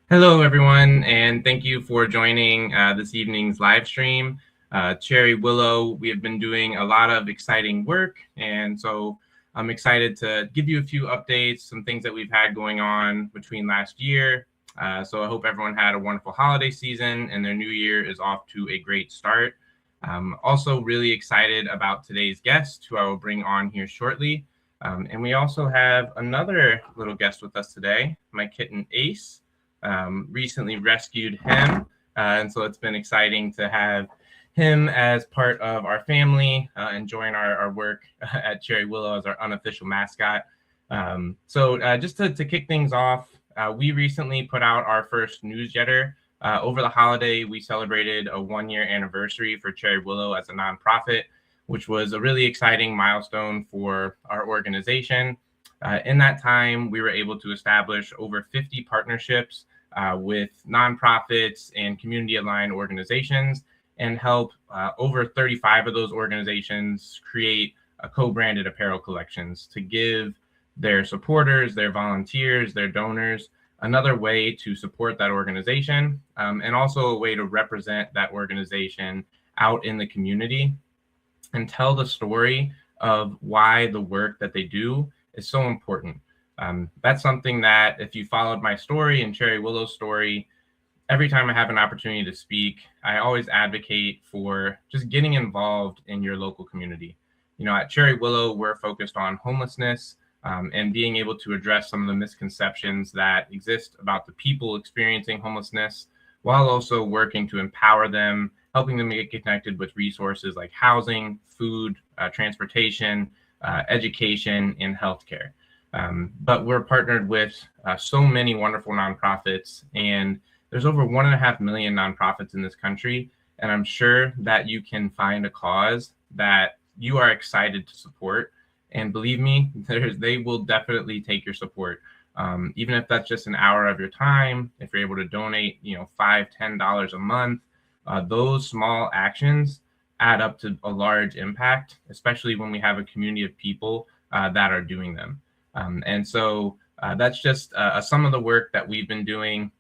Hello, everyone, and thank you for joining this evening's live stream. Cherry Willow, we have been doing a lot of exciting work, and so I'm excited to give you a few updates, some things that we've had going on between last year. So I hope everyone had a wonderful holiday season and their new year is off to a great start. Also really excited about today's guest, who I will bring on here shortly. And we also have another little guest with us today, my kitten Ace. Recently rescued him. And so it's been exciting to have him as part of our family and join our work at Cherry Willow as our unofficial mascot. Just to kick things off, we recently put out our first newsletter. Over the holiday, we celebrated a 1-year anniversary for Cherry Willow as a nonprofit, which was a really exciting milestone for our organization. In that time, we were able to establish over 50 partnerships with nonprofits and community-aligned organizations and help over 35 of those organizations create co-branded apparel collections to give their supporters, their volunteers, their donors another way to support that organization and also a way to represent that organization out in the community and tell the story of why the work that they do is so important. That's something that if you followed my story and Cherry Willow's story, every time I have an opportunity to speak, I always advocate for just getting involved in your local community. You know, at Cherry Willow, we're focused on homelessness and being able to address some of the misconceptions that exist about the people experiencing homelessness, while also working to empower them, helping them get connected with resources like housing, food, transportation, education, and healthcare. But we're partnered with so many wonderful nonprofits, and there's over 1.5 million nonprofits in this country. And I'm sure that you can find a cause that you are excited to support. And believe me, they will definitely take your support. Even if that's just an hour of your time, if you're able to donate, $5, $10 a month, those small actions add up to a large impact, especially when we have a community of people that are doing them. And so that's just some of the work that we've been doing.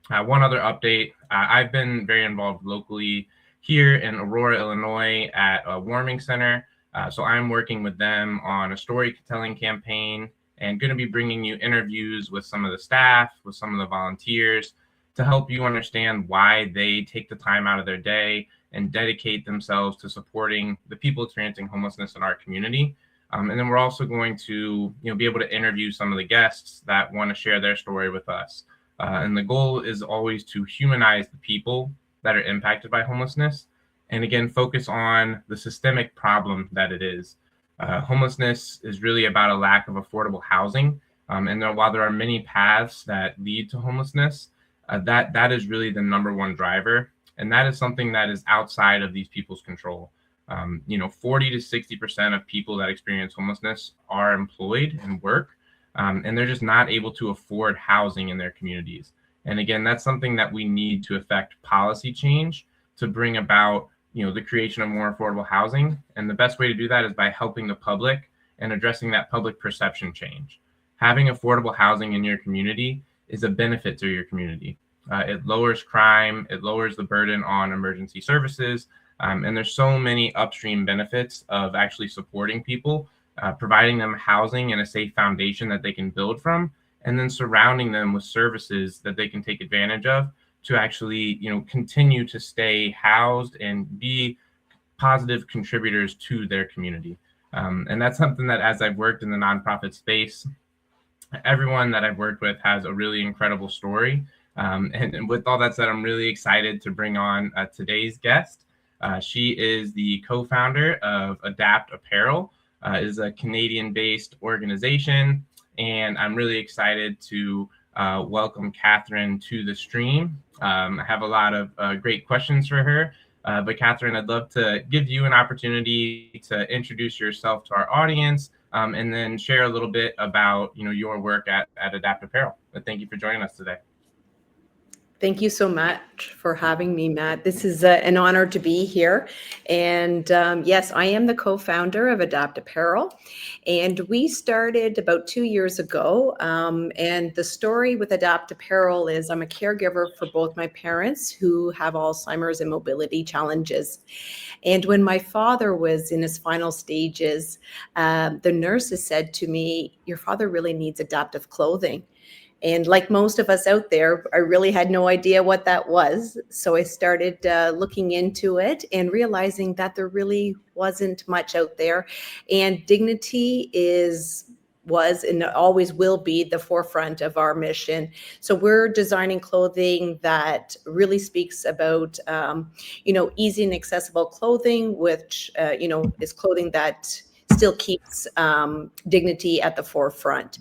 One other update, I've been very involved locally here in Aurora, Illinois at a warming center. So I'm working with them on a storytelling campaign and going to be bringing you interviews with some of the staff, with some of the volunteers to help you understand why they take the time out of their day and dedicate themselves to supporting the people experiencing homelessness in our community. And then we're also going to be able to interview some of the guests that want to share their story with us. And the goal is always to humanize the people that are impacted by homelessness. And again, focus on the systemic problem that it is. Homelessness is really about a lack of affordable housing. While there are many paths that lead to homelessness, that is really the number one driver. And that is something that is outside of these people's control. 40 to 60% of people that experience homelessness are employed and work, and they're just not able to afford housing in their communities. And again, that's something that we need to affect policy change to bring about, the creation of more affordable housing. And the best way to do that is by helping the public and addressing that public perception change. Having affordable housing in your community is a benefit to your community. It lowers crime, it lowers the burden on emergency services, and there's so many upstream benefits of actually supporting people, providing them housing and a safe foundation that they can build from, and then surrounding them with services that they can take advantage of to actually, continue to stay housed and be positive contributors to their community. And that's something that, as I've worked in the nonprofit space, everyone that I've worked with has a really incredible story. And with all that said, I'm really excited to bring on today's guest. She is the co-founder of Adapt Apparel. It is a Canadian-based organization, and I'm really excited to welcome Katherine to the stream. I have a lot of great questions for her, but Katherine, I'd love to give you an opportunity to introduce yourself to our audience, and then share a little bit about your work at Adapt Apparel. But thank you for joining us today. Thank you so much for having me, Matt. This is an honor to be here. And yes, I am the co founder of Adapt Apparel. And we started about 2 years ago. And the story with Adapt Apparel is I'm a caregiver for both my parents who have Alzheimer's and mobility challenges. And when my father was in his final stages, the nurses said to me, "Your father really needs adaptive clothing." And like most of us out there, I really had no idea what that was. So I started looking into it and realizing that there really wasn't much out there. And dignity was and always will be the forefront of our mission. So we're designing clothing that really speaks about, easy and accessible clothing, which, is clothing that still keeps dignity at the forefront.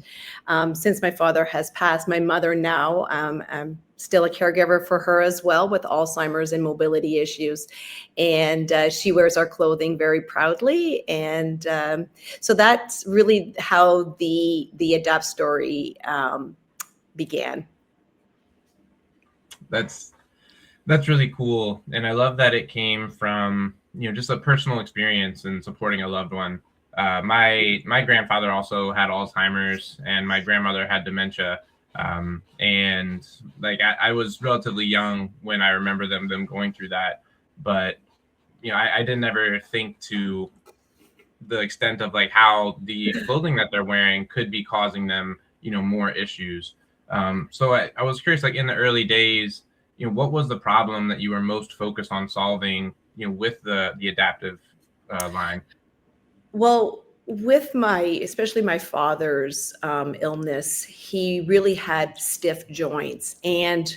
Since my father has passed, my mother now, I'm still a caregiver for her as well with Alzheimer's and mobility issues. And she wears our clothing very proudly. And so that's really how the Adapt story began. That's really cool, and I love that it came from just a personal experience in supporting a loved one. My grandfather also had Alzheimer's, and my grandmother had dementia. And like I was relatively young when I remember them going through that, but I didn't ever think to the extent of like how the clothing that they're wearing could be causing them more issues. So I was curious, like in the early days, what was the problem that you were most focused on solving with the adaptive line? Well, with especially my father's illness, he really had stiff joints. And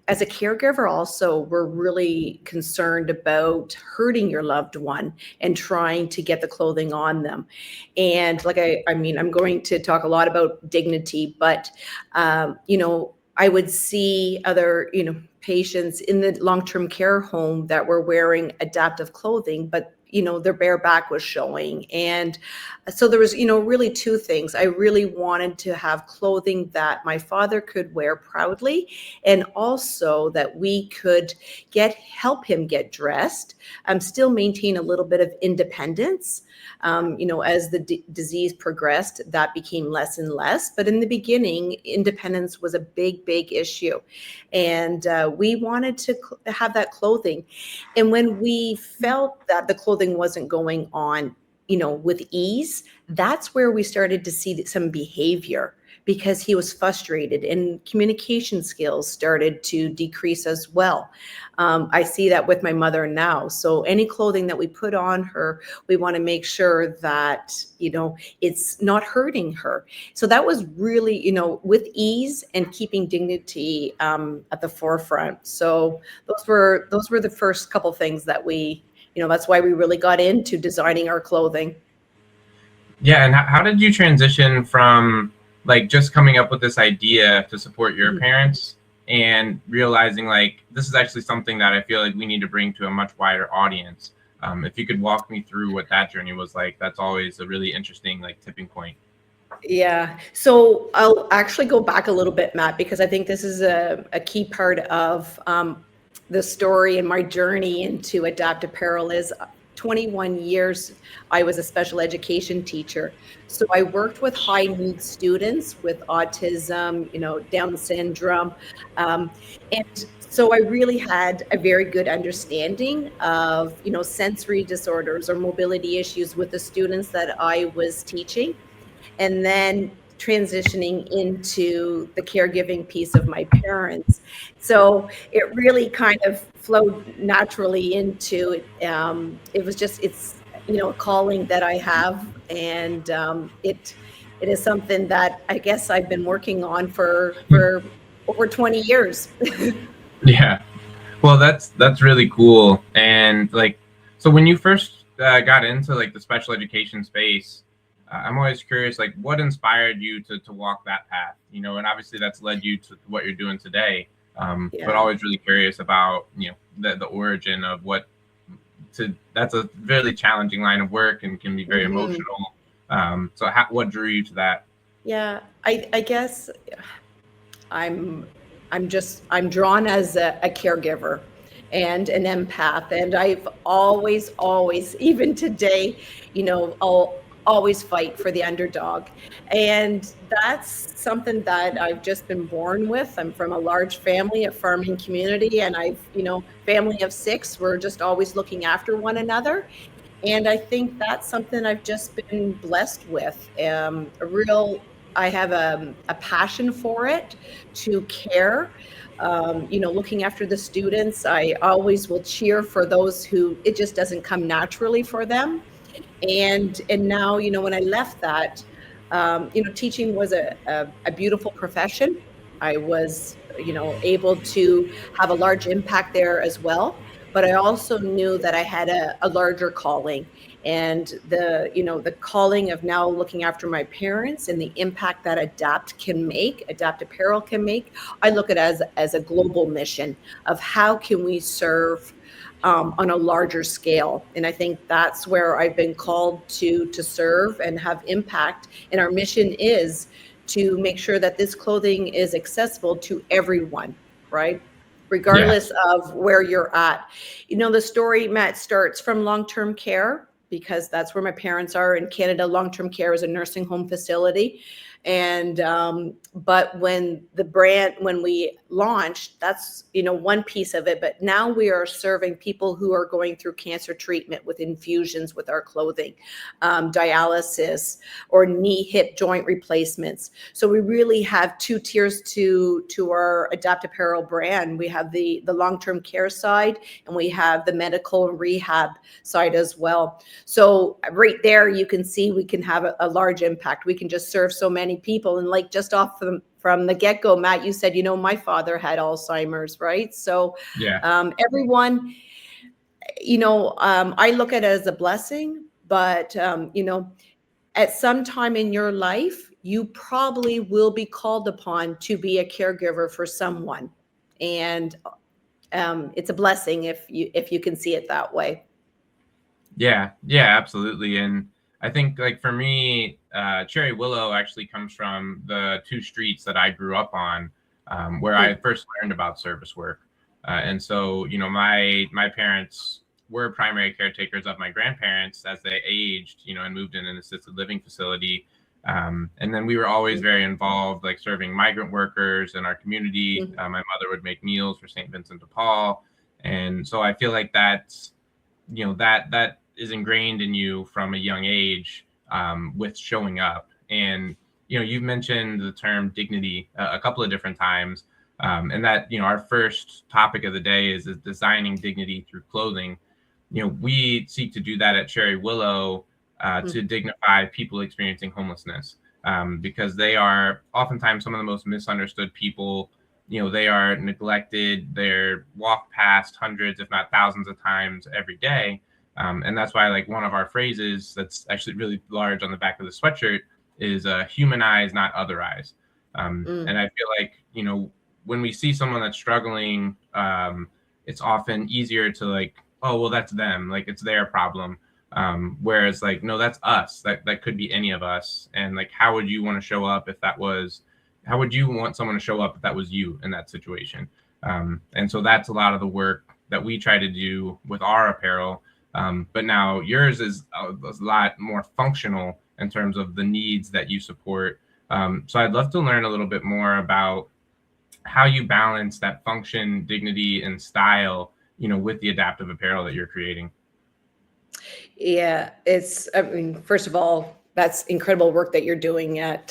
as a caregiver, also, we're really concerned about hurting your loved one and trying to get the clothing on them. And like, I mean, I'm going to talk a lot about dignity, but, I would see other, patients in the long-term care home that were wearing adaptive clothing, but their bare back was showing. And so there was really two things. I really wanted to have clothing that my father could wear proudly, and also that we could help him get dressed, still maintain a little bit of independence. As the disease progressed, that became less and less, but in the beginning, independence was a big issue. And we wanted to have that clothing. And when we felt that the clothing wasn't going on, with ease, that's where we started to see some behavior, because he was frustrated and communication skills started to decrease as well. I see that with my mother now. So any clothing that we put on her, we want to make sure that, it's not hurting her. So that was really, with ease and keeping dignity at the forefront. So those were the first couple things that that's why we really got into designing our clothing. Yeah, and how did you transition from like just coming up with this idea to support your parents and realizing like this is actually something that I feel like we need to bring to a much wider audience? If you could walk me through what that journey was like, that's always a really interesting like tipping point. Yeah. So I'll actually go back a little bit, Matt, because I think this is a key part of the story and my journey into Adapt Apparel is 21 years I was a special education teacher. So I worked with high need students with autism, Down syndrome. And so I really had a very good understanding of, sensory disorders or mobility issues with the students that I was teaching, and then transitioning into the caregiving piece of my parents. So it really kind of flowed naturally into it. It's a calling that I have, and it is something that I guess I've been working on for over 20 years. Yeah. Well, that's really cool. And like, so when you first got into like the special education space, I'm always curious, like, what inspired you to walk that path? And obviously that's led you to what you're doing today. But always really curious about the origin of that's a really challenging line of work and can be very emotional. What drew you to that? Yeah, I guess I'm I'm drawn as a caregiver and an empath. And I've always, even today, I'll always fight for the underdog. And that's something that I've just been born with. I'm from a large family, a farming community, and family of six. We're just always looking after one another. And I think that's something I've just been blessed with. I have a passion for it, to care. Looking after the students, I always will cheer for those who it just doesn't come naturally for them. And now, when I left that, teaching was a beautiful profession. I was, able to have a large impact there as well. But I also knew that I had a larger calling, and the calling of now looking after my parents and the impact that Adapt Apparel can make. I look at it as a global mission of how can we serve on a larger scale. And I think that's where I've been called to serve and have impact. And our mission is to make sure that this clothing is accessible to everyone, right? Yeah. Regardless of where you're at. The story, Matt, starts from long-term care, because that's where my parents are in Canada. Long-term care is a nursing home facility. And but when we launched, that's one piece of it. But now we are serving people who are going through cancer treatment with infusions with our clothing, dialysis, or knee hip joint replacements. So we really have two tiers to our Adapt Apparel brand. We have the long-term care side, and we have the medical and rehab side as well. So right there, you can see we can have a large impact. We can just serve so many people. And like just off from the get-go, Matt, you said, my father had Alzheimer's, right? So Yeah. everyone, I look at it as a blessing, but at some time in your life, you probably will be called upon to be a caregiver for someone. And it's a blessing if you can see it that way. Yeah, yeah, absolutely. And I think like for me, Cherry Willow actually comes from the two streets that I grew up on, where I first learned about service work. And so, my parents were primary caretakers of my grandparents as they aged, and moved in an assisted living facility. And then we were always very involved, like serving migrant workers in our community. My mother would make meals for St. Vincent de Paul. And so I feel like that's, that is ingrained in you from a young age, with showing up. And you've mentioned the term dignity a couple of different times, and that our first topic of the day is designing dignity through clothing. We seek to do that at Cherry Willow, to dignify people experiencing homelessness, because they are oftentimes some of the most misunderstood people. They are neglected. They're walked past hundreds, if not thousands of times every day. And that's why, like, one of our phrases that's actually really large on the back of the sweatshirt is humanize, not otherize. And I feel like, when we see someone that's struggling, it's often easier to like, oh, well, that's them. Like, it's their problem. Whereas like, no, that's us. That could be any of us. And like, how would you want to show up if that was, how would you want someone to show up if that was you in that situation? And so that's a lot of the work that we try to do with our apparel. But now yours is a lot more functional in terms of the needs that you support. So I'd love to learn a little bit more about how you balance that function, dignity, and style, with the adaptive apparel that you're creating. Yeah, first of all, that's incredible work that you're doing at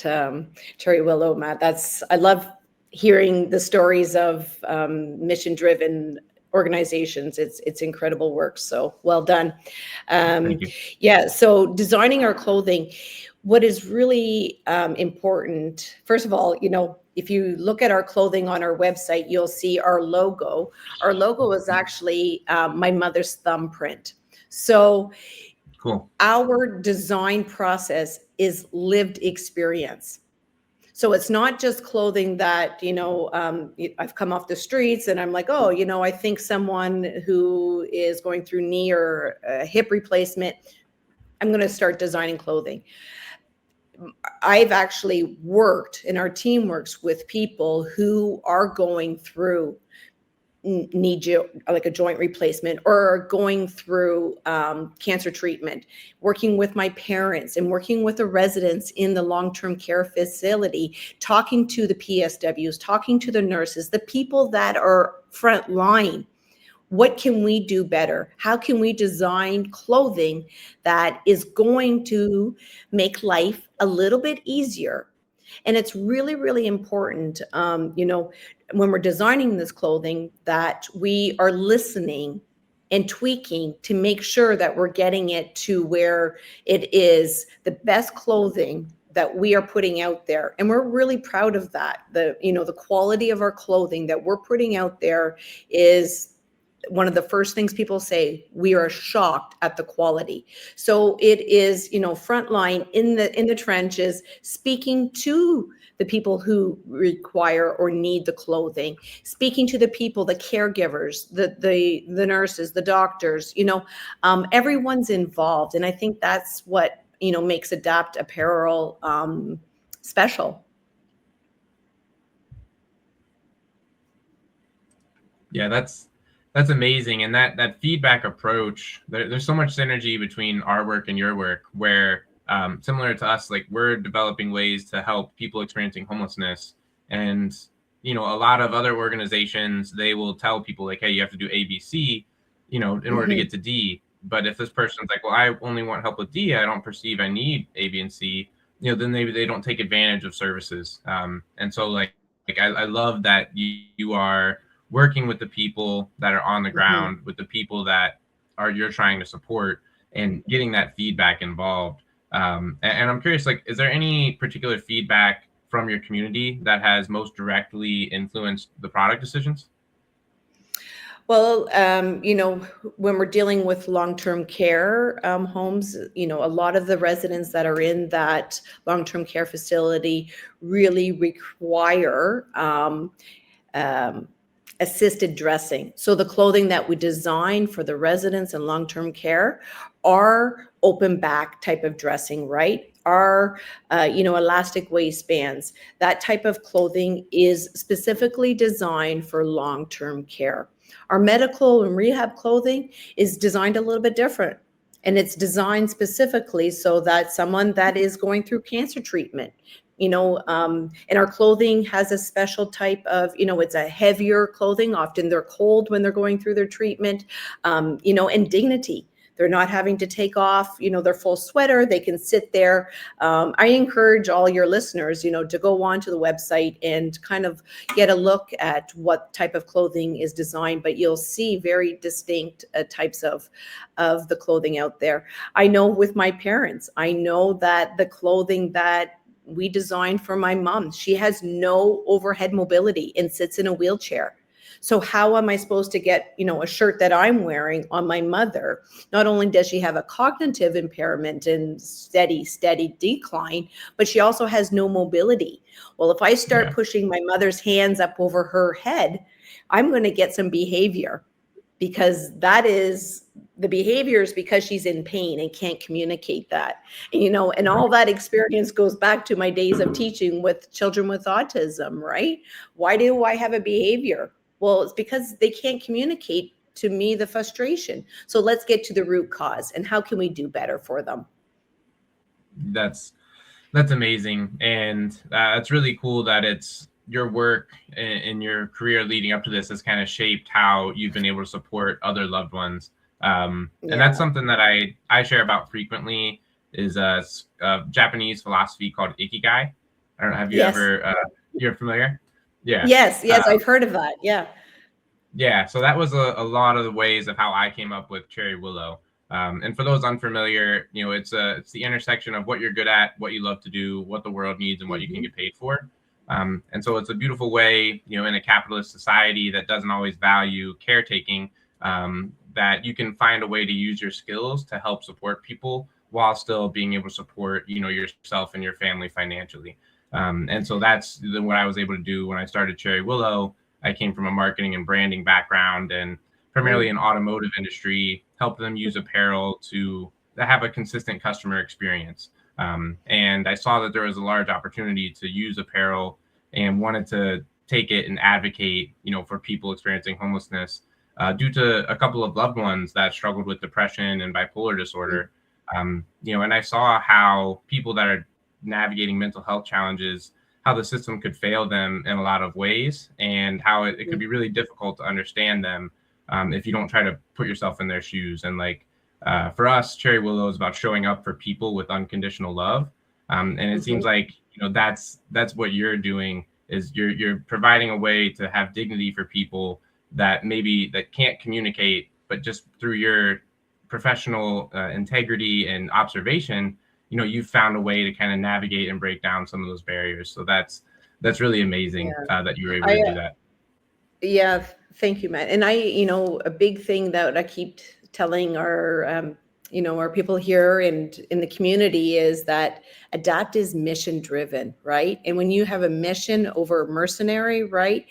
Cherry Willow, Matt. I love hearing the stories of mission-driven organizations. It's incredible work. So well done. Thank you. Yeah. So designing our clothing, what is really important, first of all, if you look at our clothing on our website, you'll see our logo. Our logo is actually my mother's thumbprint. So Cool. our design process is lived experience. So it's not just clothing that, I've come off the streets and I'm like, oh, I think someone who is going through knee or hip replacement, I'm going to start designing clothing. I've actually worked, and our team works with people who are going through like a joint replacement or going through cancer treatment, working with my parents and working with the residents in the long-term care facility, talking to the PSWs, talking to the nurses, the people that are front line. What can we do better? How can we design clothing that is going to make life a little bit easier? And it's really, really important, when we're designing this clothing, that we are listening and tweaking to make sure that we're getting it to where it is the best clothing that we are putting out there. And we're really proud of that. The quality of our clothing that we're putting out there is one of the first things people say. We are shocked at the quality. So it is, frontline in the trenches, speaking to the people who require or need the clothing, speaking to the people, the caregivers, the nurses, the doctors, everyone's involved. And I think that's what, makes Adapt Apparel special. Yeah, that's amazing. And that feedback approach, there's so much synergy between our work and your work, where similar to us, like we're developing ways to help people experiencing homelessness. And a lot of other organizations, they will tell people like, hey, you have to do A, B, C, in order to get to D. But if this person's like, well, I only want help with D, I don't perceive I need A, B, and C, then maybe they don't take advantage of services. And so like I love that you are working with the people that are on the ground, with the people that you're trying to support, and getting that feedback involved. And I'm curious, like, is there any particular feedback from your community that has most directly influenced the product decisions? Well, when we're dealing with long-term care homes, a lot of the residents that are in that long-term care facility really require assisted dressing. So the clothing that we design for the residents in long-term care are open back type of dressing, right? Are elastic waistbands. That type of clothing is specifically designed for long-term care. Our medical and rehab clothing is designed a little bit different. And it's designed specifically so that someone that is going through cancer treatment, and our clothing has a special type of, it's a heavier clothing. Often they're cold when they're going through their treatment, and dignity. They're not having to take off, their full sweater. They can sit there. I encourage all your listeners, to go onto the website and kind of get a look at what type of clothing is designed, but you'll see very distinct types of the clothing out there. I know with my parents, I know that the clothing that we designed for my mom, she has no overhead mobility and sits in a wheelchair. So how am I supposed to get, a shirt that I'm wearing on my mother? Not only does she have a cognitive impairment and steady decline, but she also has no mobility. Well, if I start pushing my mother's hands up over her head, I'm going to get some behavior, because the behavior is because she's in pain and can't communicate that. And all that experience goes back to my days of teaching with children with autism, right? Why do I have a behavior? Well, it's because they can't communicate to me the frustration. So let's get to the root cause and how can we do better for them? That's amazing. And it's really cool that it's your work and your career leading up to this has kind of shaped how you've been able to support other loved ones. And that's something that I share about frequently, is a Japanese philosophy called Ikigai. I don't know, have you ever, you're familiar? Yeah. Yes, I've heard of that. Yeah. Yeah, so that was a lot of the ways of how I came up with Cherry Willow. And for those unfamiliar, it's the intersection of what you're good at, what you love to do, what the world needs, and what you can get paid for. And so it's a beautiful way, in a capitalist society that doesn't always value caretaking, that you can find a way to use your skills to help support people while still being able to support, yourself and your family financially. And so that's what I was able to do when I started Cherry Willow. I came from a marketing and branding background, and primarily in automotive industry, help them use apparel to have a consistent customer experience. And I saw that there was a large opportunity to use apparel and wanted to take it and advocate, for people experiencing homelessness due to a couple of loved ones that struggled with depression and bipolar disorder. And I saw how people that are navigating mental health challenges, how the system could fail them in a lot of ways, and how it could be really difficult to understand them if you don't try to put yourself in their shoes. And like for us, Cherry Willow is about showing up for people with unconditional love. And it seems like that's what you're doing, is you're providing a way to have dignity for people that can't communicate, but just through your professional integrity and observation, you've found a way to kind of navigate and break down some of those barriers. So that's really amazing that you were able to do that. Yeah, thank you, Matt. And a big thing that I keep telling our people here and in the community is that ADAPT is mission driven, right? And when you have a mission over mercenary, right?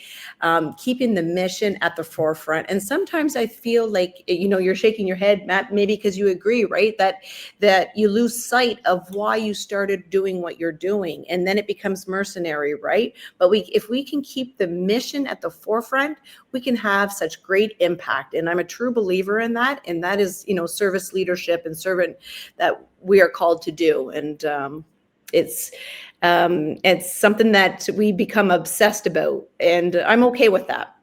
Keeping the mission at the forefront. And sometimes I feel like, you're shaking your head, Matt, maybe because you agree, right? That you lose sight of why you started doing what you're doing. And then it becomes mercenary, right? But if we can keep the mission at the forefront, we can have such great impact. And I'm a true believer in that. And that is, service leadership and servant that we are called to do. And it's something that we become obsessed about. And I'm okay with that.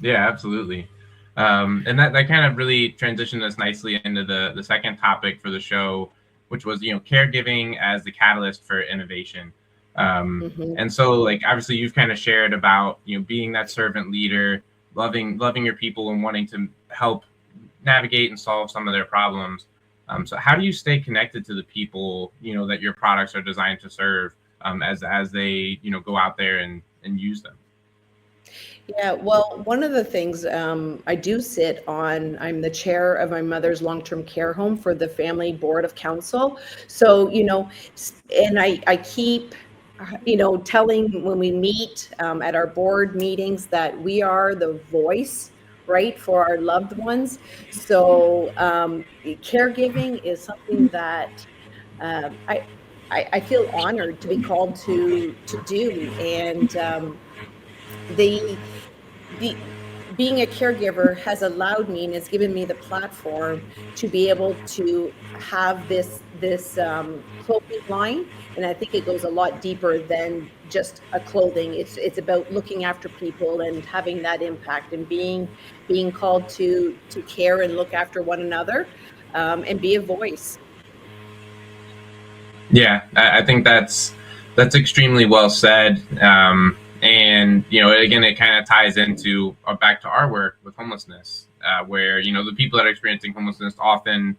Yeah, absolutely. And that kind of really transitioned us nicely into the second topic for the show, which was, caregiving as the catalyst for innovation. And so, like, obviously you've kind of shared about, being that servant leader, loving your people and wanting to help navigate and solve some of their problems. So how do you stay connected to the people, that your products are designed to serve, as they, go out there and use them? Yeah, well, one of the things I do I'm the chair of my mother's long-term care home for the Family Board of Council. So, and I keep, telling when we meet at our board meetings that we are the voice, right, for our loved ones. So, caregiving is something that um, I, I feel honored to be called to do. And the the being a caregiver has allowed me and has given me the platform to be able to have this clothing line. And I think it goes a lot deeper than just a clothing. It's about looking after people and having that impact, and being called to care and look after one another, and be a voice. Yeah, I think that's extremely well said. And again, it kind of ties into back to our work with homelessness, where the people that are experiencing homelessness often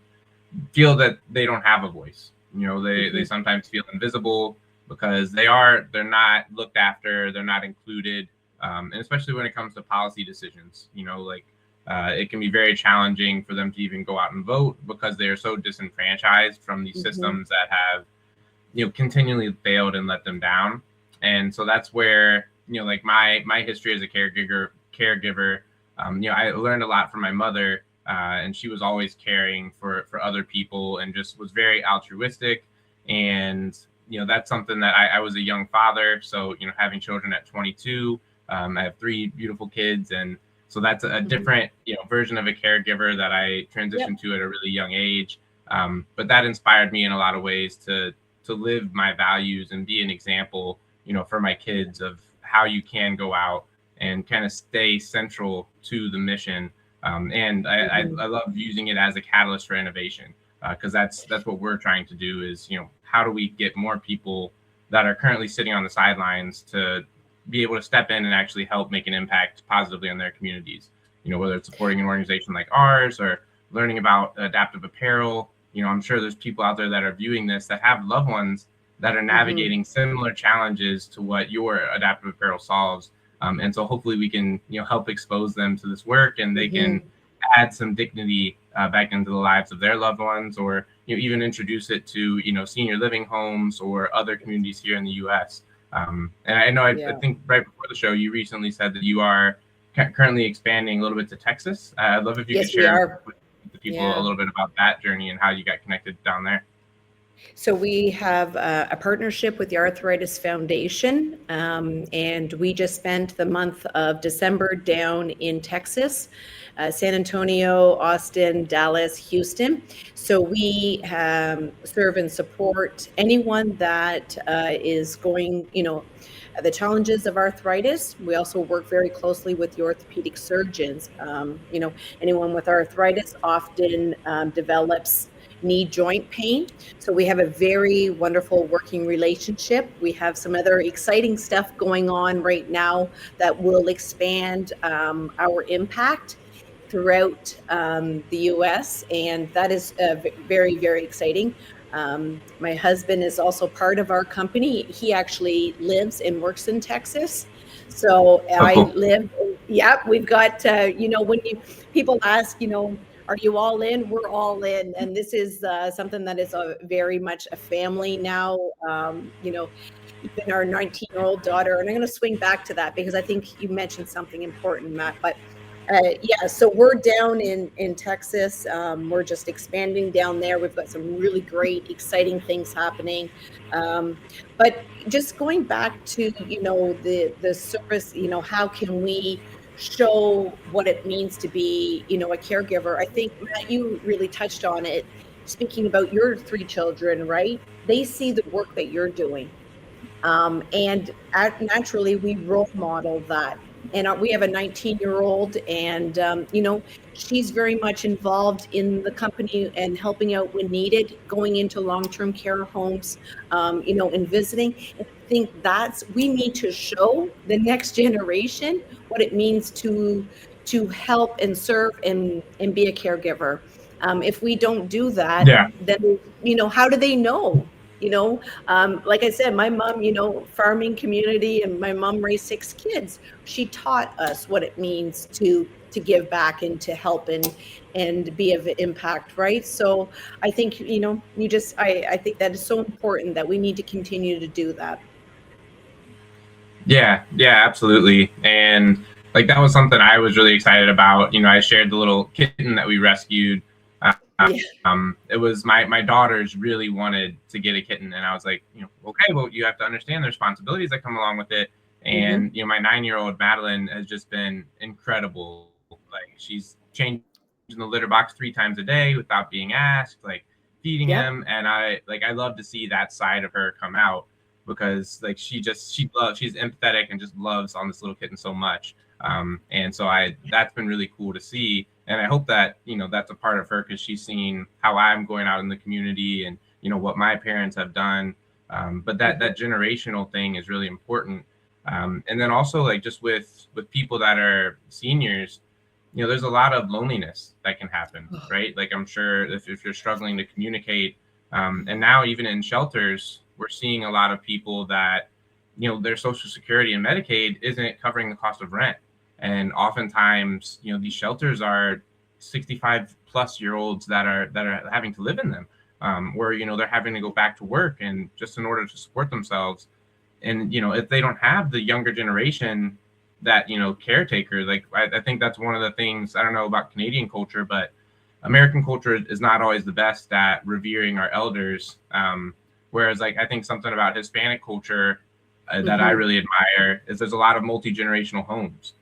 feel that they don't have a voice. They sometimes feel invisible because they're not looked after, they're not included, and especially when it comes to policy decisions. It can be very challenging for them to even go out and vote because they are so disenfranchised from these systems that have continually failed and let them down. And so that's where like my history as a caregiver, I learned a lot from my mother, and she was always caring for other people and just was very altruistic. And that's something that I was a young father, so having children at 22, I have 3 beautiful kids, and so that's a different version of a caregiver that I transitioned to at a really young age. But that inspired me in a lot of ways to live my values and be an example, for my kids of how you can go out and kind of stay central to the mission. And I love using it as a catalyst for innovation, because that's what we're trying to do is, how do we get more people that are currently sitting on the sidelines to be able to step in and actually help make an impact positively on their communities, whether it's supporting an organization like ours or learning about adaptive apparel. I'm sure there's people out there that are viewing this that have loved ones that are navigating similar challenges to what your adaptive apparel solves. And so hopefully we can, help expose them to this work, and they can add some dignity back into the lives of their loved ones, or even introduce it to senior living homes or other communities here in the U.S. And I know I think right before the show you recently said that you are currently expanding a little bit to Texas. I'd love if you could share with the people a little bit about that journey and how you got connected down there. So we have a partnership with the Arthritis Foundation, and we just spent the month of December down in Texas, San Antonio, Austin, Dallas, Houston. So we serve and support anyone that is going, the challenges of arthritis. We also work very closely with the orthopedic surgeons. Anyone with arthritis often develops knee joint pain. So we have a very wonderful working relationship. We have some other exciting stuff going on right now that will expand our impact throughout the US, and that is very, very exciting. My husband is also part of our company. He actually lives and works in Texas. So Oh, I cool. live, yeah, we've got, when people ask, are you all in? We're all in. And this is something that is very much a family now. Even our 19-year-old daughter, and I'm going to swing back to that because I think you mentioned something important, Matt. But yeah, so we're down in Texas. We're just expanding down there. We've got some really great, exciting things happening. But just going back to the service, how can we show what it means to be a caregiver? I think Matt, you really touched on it. Speaking about your three children, right? They see the work that you're doing, and naturally, we role model that. And we have a 19-year-old, and she's very much involved in the company and helping out when needed, going into long-term care homes, and visiting. And I think we need to show the next generation what it means to help and serve and be a caregiver. If we don't do that, Yeah. then how do they know? Like I said, my mom, farming community, and my mom raised 6 kids. She taught us what it means to give back and to help and be of impact, right? So I think I think that is so important that we need to continue to do that. Yeah, yeah, absolutely. And like that was something I was really excited about. I shared the little kitten that we rescued. Yeah. It was my daughters really wanted to get a kitten, and I was like, okay, well, you have to understand the responsibilities that come along with it. Hmm. And my 9-year-old Madeline has just been incredible. Like she's changing the litter box 3 times a day without being asked, like feeding Yep. him, and I love to see that side of her come out because like she's empathetic and just loves on this little kitten so much. And so that's been really cool to see, and I hope that that's a part of her because she's seen how I'm going out in the community and what my parents have done. But that Hmm. generational thing is really important. And then also like just with people that are seniors, there's a lot of loneliness that can happen, right? Like I'm sure if you're struggling to communicate, and now even in shelters, we're seeing a lot of people that, their Social Security and Medicaid isn't covering the cost of rent. And oftentimes, these shelters are 65 plus year olds that are having to live in them, where, they're having to go back to work and just in order to support themselves. And if they don't have the younger generation that caretaker, like I think that's one of the things. I don't know about Canadian culture, but American culture is not always the best at revering our elders. Whereas like I think something about Hispanic culture that I Hmm. really admire is there's a lot of multi-generational homes,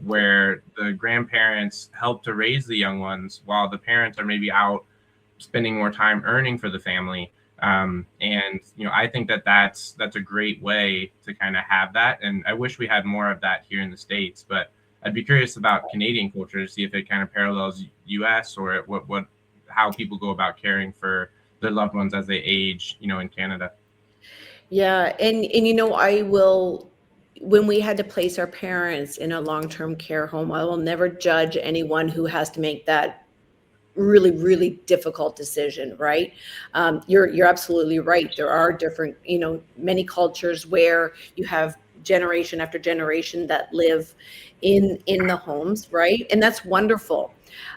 where the grandparents help to raise the young ones while the parents are maybe out spending more time earning for the family. And I think that's a great way to kind of have that, and I wish we had more of that here in the States. But I'd be curious about Canadian culture to see if it kind of parallels US or what how people go about caring for their loved ones as they age, in Canada. Yeah, and I will, when we had to place our parents in a long-term care home, I will never judge anyone who has to make that really, really difficult decision, right? You're absolutely right. There are different, many cultures where you have generation after generation that live in the homes, right? And that's wonderful.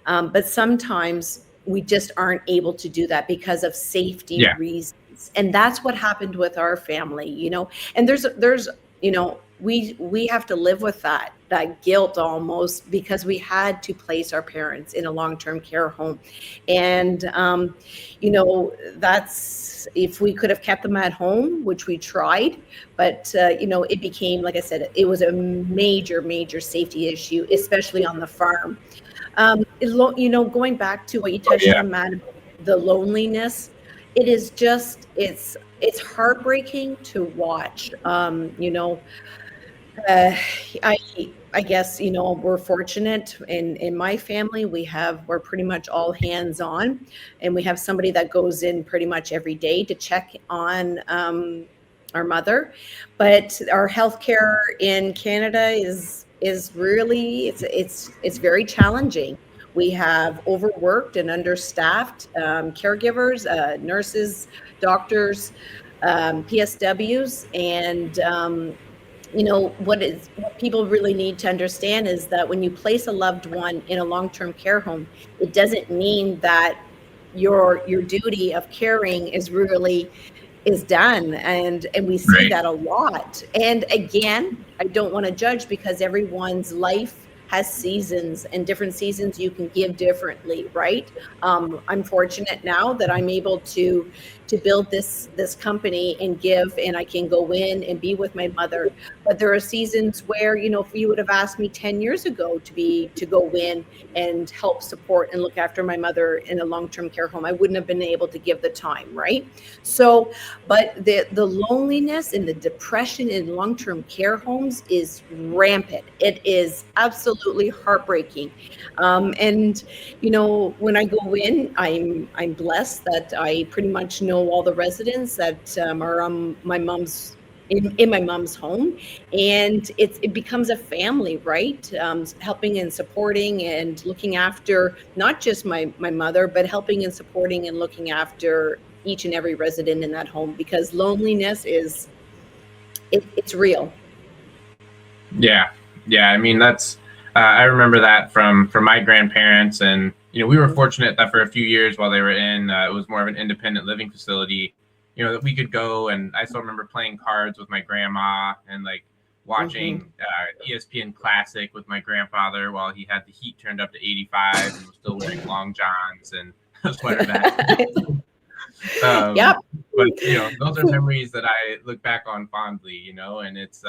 But sometimes we just aren't able to do that because of safety Yeah. reasons. And that's what happened with our family. And there's we have to live with that guilt almost, because we had to place our parents in a long-term care home. And that's, if we could have kept them at home, which we tried, but it became, like I said, it was a major safety issue, especially on the farm. Going back to what you Oh touched yeah. on, Matt, about the loneliness, it is just, it's heartbreaking to watch. uh, I I guess, we're fortunate in my family. We're pretty much all hands on, and we have somebody that goes in pretty much every day to check on our mother. But our healthcare in Canada is really, it's very challenging. We have overworked and understaffed caregivers, nurses, doctors, PSWs, and what people really need to understand is that when you place a loved one in a long-term care home, it doesn't mean that your duty of caring is done. And we see Right. that a lot. And again, I don't want to judge, because everyone's life has seasons, and different seasons you can give differently, right? I'm fortunate now that I'm able to build this company and give, and I can go in and be with my mother. But there are seasons where, if you would have asked me 10 years ago to go in and help support and look after my mother in a long-term care home, I wouldn't have been able to give the time, right? So, but the loneliness and the depression in long-term care homes is rampant. It is absolutely heartbreaking. And when I go in, I'm blessed that I pretty much know all the residents that are on my mom's in my mom's home, and it becomes a family, right? Helping and supporting and looking after not just my mother, but helping and supporting and looking after each and every resident in that home, because loneliness it's real. Yeah, yeah. I mean, that's I remember that from my grandparents, and we were Mhm. fortunate that for a few years while they were in, it was more of an independent living facility. That we could go, and I still remember playing cards with my grandma and like Mhm. watching ESPN Classic with my grandfather while he had the heat turned up to 85 and was still wearing long johns and a sweater vest. Yep. But those are memories that I look back on fondly, and it's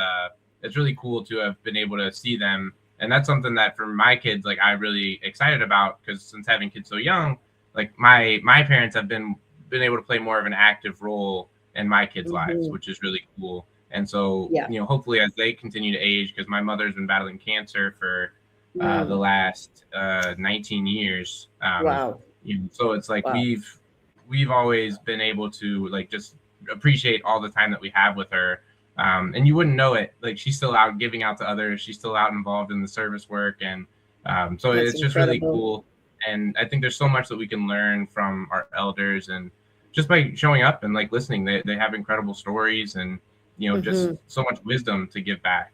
really cool to have been able to see them. And that's something that for my kids, like I really excited about, because since having kids so young, like my parents have been able to play more of an active role in my kids' lives, Mhm. which is really cool. And so, Yeah. hopefully as they continue to age, because my mother's been battling cancer for the Mm. last 19 years. Wow. So it's like Wow. we've always been able to like just appreciate all the time that we have with her. And you wouldn't know it, like she's still out giving out to others, she's still out involved in the service work, and so That's it's just really incredible. cool. And I think there's so much that we can learn from our elders, and just by showing up and like listening, they have incredible stories, and just Mhm. so much wisdom to give back.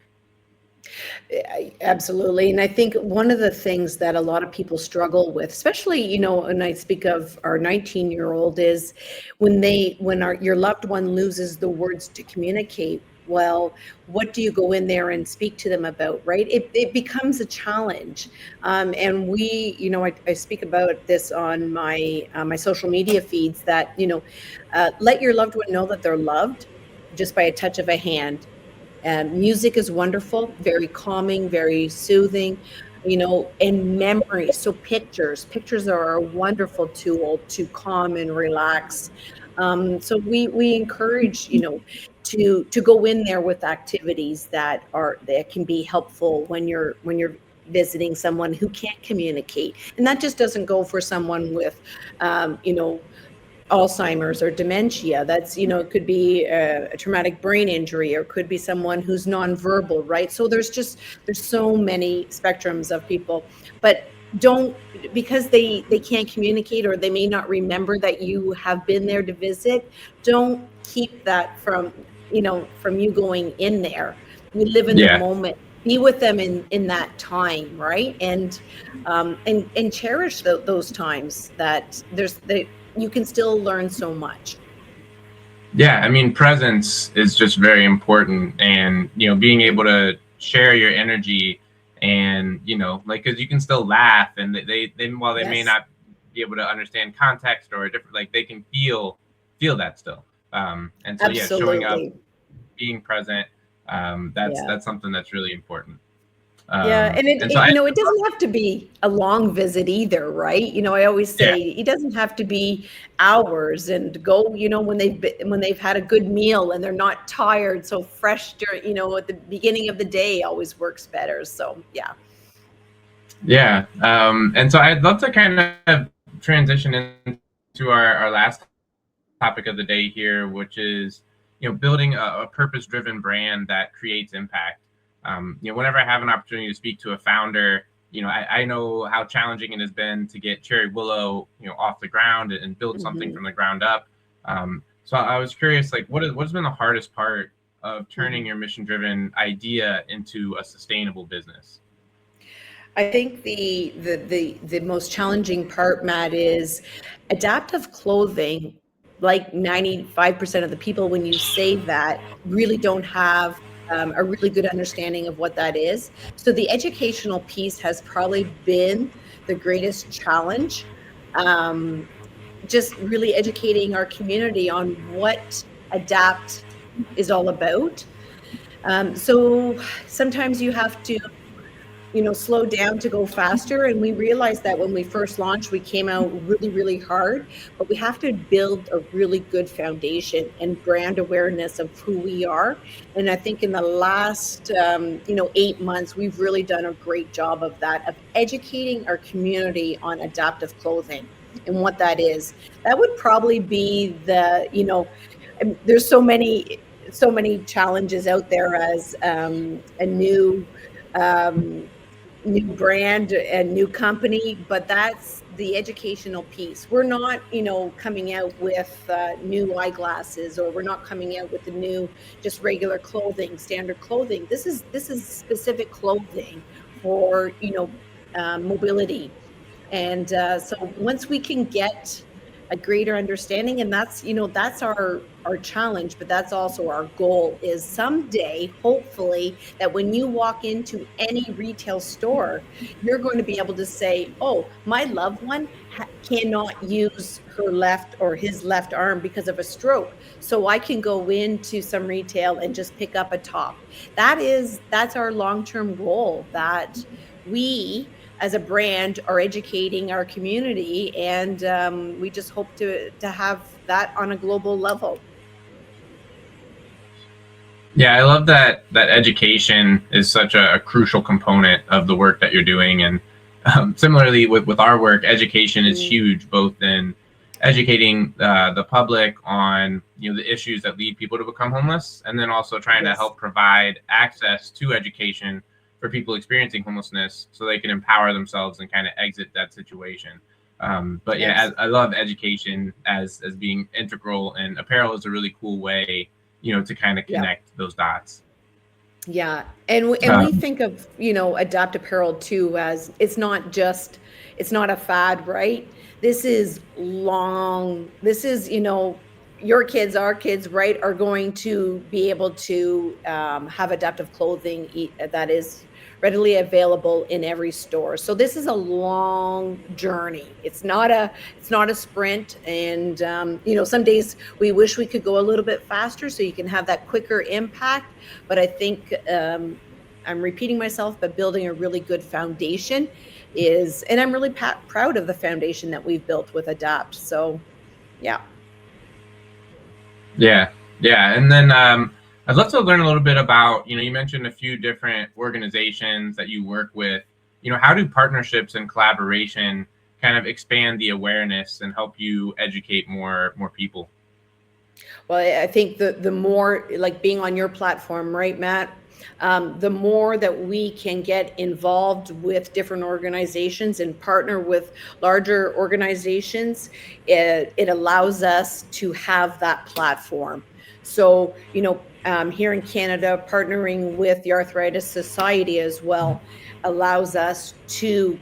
Absolutely. And I think one of the things that a lot of people struggle with, especially, when I speak of our 19-year-old, is when your loved one loses the words to communicate. Well, what do you go in there and speak to them about, right? It becomes a challenge. And I speak about this on my social media feeds, that, let your loved one know that they're loved just by a touch of a hand. Music is wonderful, very calming, very soothing, and memories. So pictures are a wonderful tool to calm and relax. So we encourage, to go in there with activities that can be helpful when you're visiting someone who can't communicate. And that just doesn't go for someone with, Alzheimer's or dementia. That's, it could be a traumatic brain injury, or could be someone who's nonverbal, right? So there's so many spectrums of people. But don't, because they can't communicate, or they may not remember that you have been there to visit, don't keep that from you going in there. We live in the Yeah. moment. Be with them in that time, right? And cherish those times, that you can still learn so much. Yeah, I mean, presence is just very important, and being able to share your energy, and like, because you can still laugh, and they while they may Yes, not be able to understand context or a different, like, they can feel that still. And so, yeah, showing up, absolutely. being present, that's Yeah. that's something that's really important. Yeah, and And so I it doesn't have to be a long visit either, right? I always yeah. say it doesn't have to be hours and go, when they've had a good meal and they're not tired, so fresh during, at the beginning of the day always works better. So, yeah. Yeah. And so I'd love to kind of transition into our last topic of the day here, which is, building a purpose-driven brand that creates impact. Whenever I have an opportunity to speak to a founder, I know how challenging it has been to get Cherry Willow, off the ground and build something Mhm, from the ground up. So I was curious, like, what's been the hardest part of turning mhm. your mission-driven idea into a sustainable business? I think the most challenging part, Matt, is adaptive clothing. Like 95% of the people, when you say that, really don't have a really good understanding of what that is. So the educational piece has probably been the greatest challenge. Um, just really educating our community on what adapt is all about. So sometimes you have to slow down to go faster. And we realized that when we first launched, we came out really, really hard, but we have to build a really good foundation and brand awareness of who we are. And I think in the last, 8 months, we've really done a great job of that, of educating our community on adaptive clothing and what that is. That would probably be there's so many challenges out there as a um, new brand and new company, but that's the educational piece. We're not, coming out with new eyeglasses, or we're not coming out with the new just regular clothing, standard clothing. This is specific clothing for mobility. And so once we can get a greater understanding, and that's our challenge, but that's also our goal, is someday, hopefully, that when you walk into any retail store, you're going to be able to say, oh, my loved one cannot use her left or his left arm because of a stroke, so I can go into some retail and just pick up a top. That's our long-term goal, that we as a brand are educating our community, and we just hope to have that on a global level. Yeah, I love that education is such a crucial component of the work that you're doing, and similarly with our work, education is Mm, huge, both in educating the public on the issues that lead people to become homeless, and then also trying to yes, help provide access to education for people experiencing homelessness, so they can empower themselves and kind of exit that situation. But yeah, abs- I love education as being integral, and apparel is a really cool way to kind of yeah. connect those dots. Yeah, and we Um, think of, adapt apparel too, as it's not a fad, right? This is long. This is, your kids, our kids, right, are going to be able to have adaptive clothing that is readily available in every store. So this is a long journey. It's not a sprint, and some days we wish we could go a little bit faster so you can have that quicker impact, but I think I'm repeating myself, but building a really good foundation and I'm really proud of the foundation that we've built with Adapt. So, yeah. yeah, yeah, and then I'd love to learn a little bit about you mentioned a few different organizations that you work with. How do partnerships and collaboration kind of expand the awareness and help you educate more people? Well, I think the more, like being on your platform, right, Matt? The more that we can get involved with different organizations and partner with larger organizations, it allows us to have that platform. So, here in Canada, partnering with the Arthritis Society as well allows us to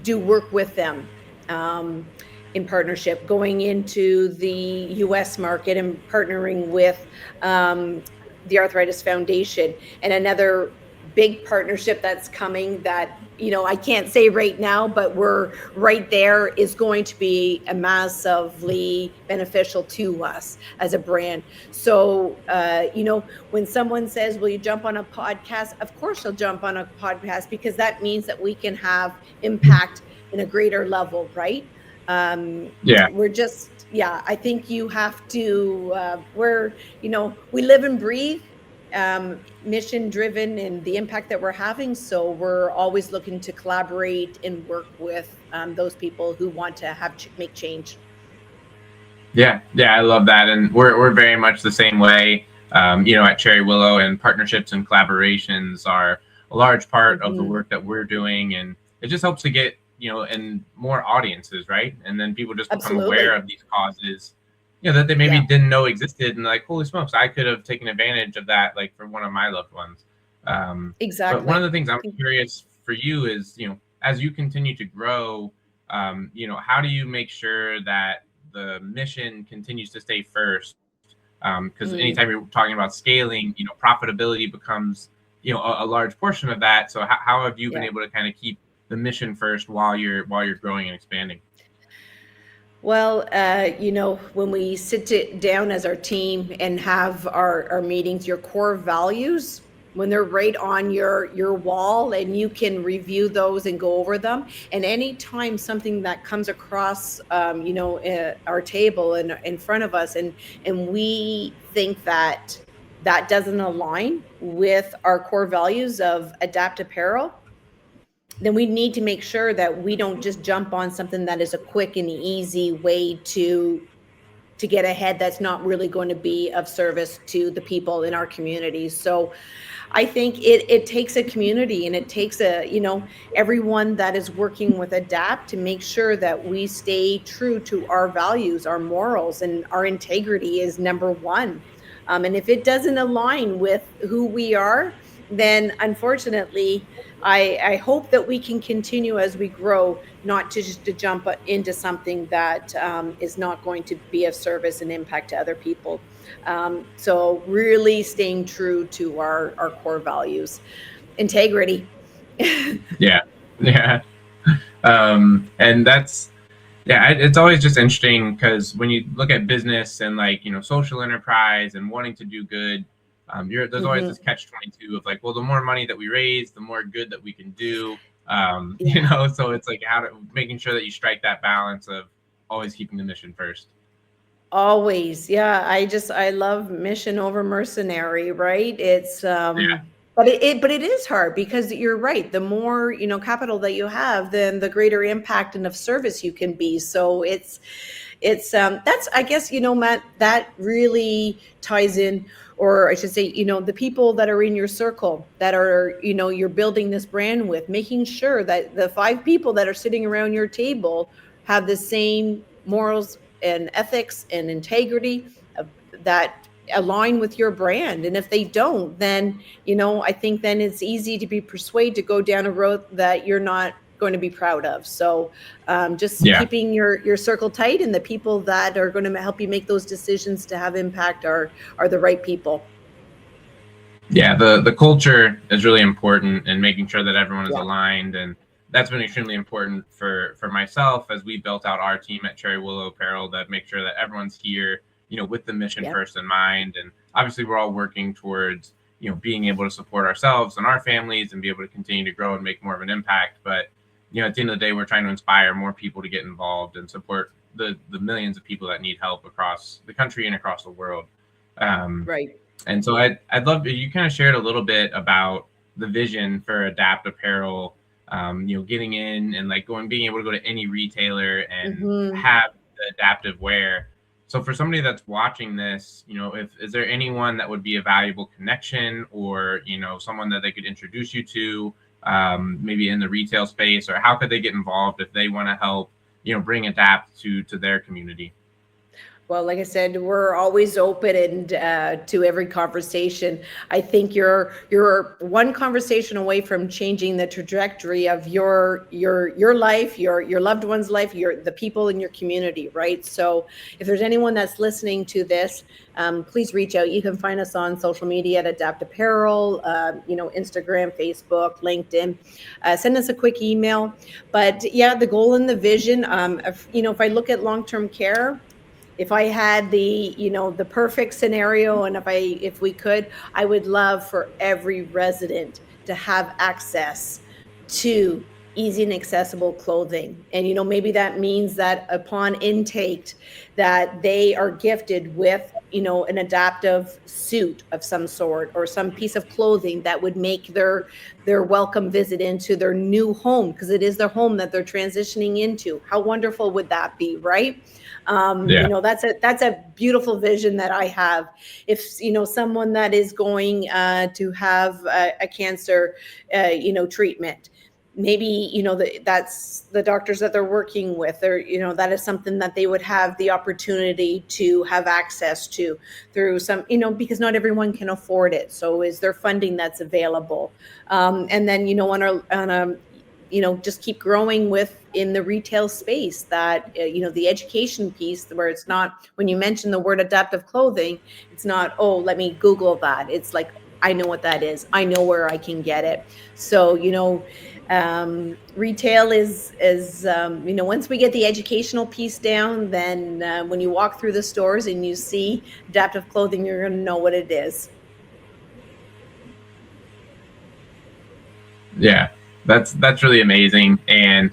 do work with them. Um, in partnership, going into the US market and partnering with the Arthritis Foundation. And another big partnership that's coming that, I can't say right now, but we're right there, is going to be a massively beneficial to us as a brand. So, when someone says, will you jump on a podcast? Of course, I'll jump on a podcast, because that means that we can have impact in a greater level, right? Um, Yeah. we're just, yeah, I think you have to, we live and breathe mission driven and the impact that we're having. So we're always looking to collaborate and work with those people who want to make change. Yeah, yeah, I love that, and we're very much the same way. At Cherry Willow, and partnerships and collaborations are a large part of the Mm-hmm. work that we're doing, and it just helps to get in more audiences, right? And then people just become aware Absolutely. of these causes, that they maybe Yeah. didn't know existed, and like, holy smokes, I could have taken advantage of that, like for one of my loved ones. But one of Exactly. the things I'm curious for you is, as you continue to grow, how do you make sure that the mission continues to stay first? Because Mm, anytime you're talking about scaling, profitability becomes a large portion of that. So how have you been yeah. able to kind of keep the mission first while you're growing and expanding? Well, when we down as our team and have our meetings, your core values, when they're right on your wall and you can review those and go over them, and anytime something that comes across, our table and in front of us, and we think that that doesn't align with our core values of Adapt Apparel, then we need to make sure that we don't just jump on something that is a quick and easy way to get ahead, that's not really going to be of service to the people in our community. So I think it takes a community, and it takes everyone that is working with Adapt to make sure that we stay true to our values, our morals, and our integrity is number one. And if it doesn't align with who we are, then unfortunately, I hope that we can continue as we grow, not to just to jump into something that is not going to be of service and impact to other people. So really staying true to our core values, integrity. Yeah, yeah. And that's Yeah, it's always just interesting because when you look at business and like social enterprise and wanting to do good, there's always this Hmm. catch-22 of like, well, the more money that we raise, the more good that we can do. Yeah. So it's like making sure that you strike that balance of always keeping the mission first. Always. Yeah. I love mission over mercenary, right? It's Yeah, but it is hard, because you're right. The more, capital that you have, then the greater impact and of service you can be. So it's that's, I guess, Matt, that really ties in, or I should say, the people that are in your circle that are, you're building this brand with, making sure that the five people that are sitting around your table have the same morals and ethics and integrity that align with your brand. And if they don't, then, I think then it's easy to be persuaded to go down a road that you're not going to be proud of. So just yeah. keeping your circle tight, and the people that are going to help you make those decisions to have impact are the right people. Yeah, the culture is really important, and making sure that everyone is Yeah. aligned, and that's been extremely important for myself as we built out our team at Cherry Willow Apparel, that make sure that everyone's here with the mission Yeah. first in mind. And obviously we're all working towards being able to support ourselves and our families and be able to continue to grow and make more of an impact. But at the end of the day, we're trying to inspire more people to get involved and support the millions of people that need help across the country and across the world. um, Right. and so I'd love you kind of shared a little bit about the vision for Adapt Apparel, getting in and like being able to go to any retailer and Hmm. have the adaptive wear. So for somebody that's watching this, if is there anyone that would be a valuable connection, or someone that they could introduce you to, maybe in the retail space, or how could they get involved if they want to help, bring Adapt to their community? Well, like I said, we're always open and to every conversation. I think you're one conversation away from changing the trajectory of your life, your loved one's life, your the people in your community, right? So, if there's anyone that's listening to this, please reach out. You can find us on social media at Adapt Apparel, Instagram, Facebook, LinkedIn. Send us a quick email. But yeah, the goal and the vision. If I look at long-term care, if I had the perfect scenario, and if we could, I would love for every resident to have access to easy and accessible clothing. And maybe that means that upon intake, that they are gifted with an adaptive suit of some sort, or some piece of clothing that would make their welcome visit into their new home, because it is their home that they're transitioning into. How wonderful would that be, right? Yeah. That's a beautiful vision that I have. If someone that is going to have a cancer treatment, maybe that's the doctors that they're working with, or that is something that they would have the opportunity to have access to through some, because not everyone can afford it. So is there funding that's available? And then on a just keep growing in the retail space, that the education piece, where it's not, when you mention the word adaptive clothing, it's not, oh, let me Google that. It's like, I know what that is, I know where I can get it. So retail is once we get the educational piece down, then when you walk through the stores and you see adaptive clothing, you're going to know what it is. Yeah, that's really amazing. And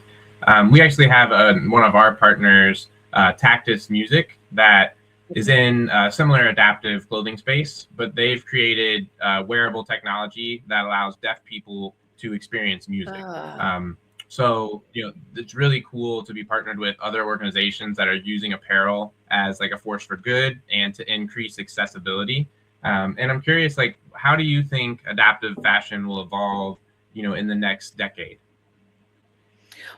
we actually have one of our partners, Tactus Music, that is in a similar adaptive clothing space, but they've created wearable technology that allows deaf people to experience music. Ah. So it's really cool to be partnered with other organizations that are using apparel as like a force for good and to increase accessibility. And I'm curious, like, how do you think adaptive fashion will evolve, in the next decade?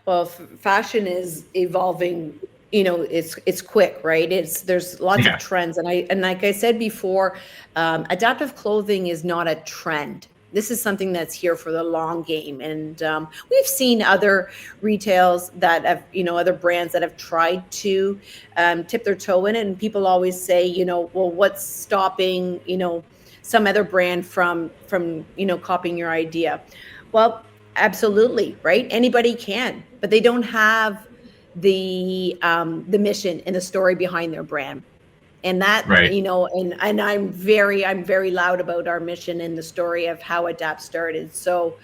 Well, fashion is evolving. It's quick, right? There's lots of Yeah, trends, and like I said before, adaptive clothing is not a trend. This is something that's here for the long game, and we've seen other retails that have, other brands that have tried to tip their toe in it, and people always say, well, what's stopping, some other brand from copying your idea? Well, absolutely, right? Anybody can, but they don't have the mission and the story behind their brand. And that, right. and I'm very loud about our mission and the story of how Adapt started. So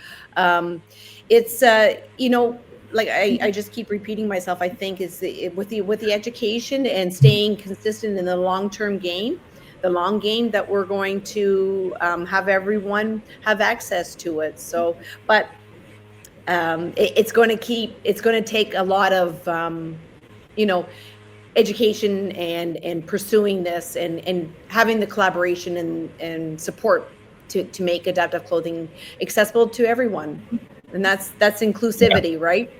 it's like I just keep repeating myself. I think is with the education and staying consistent in the long-term game, the long game, that we're going to have everyone have access to it. So, but it's going to take a lot of you know education and pursuing this, and having the collaboration and support to make adaptive clothing accessible to everyone. And that's Yeah. inclusivity, right?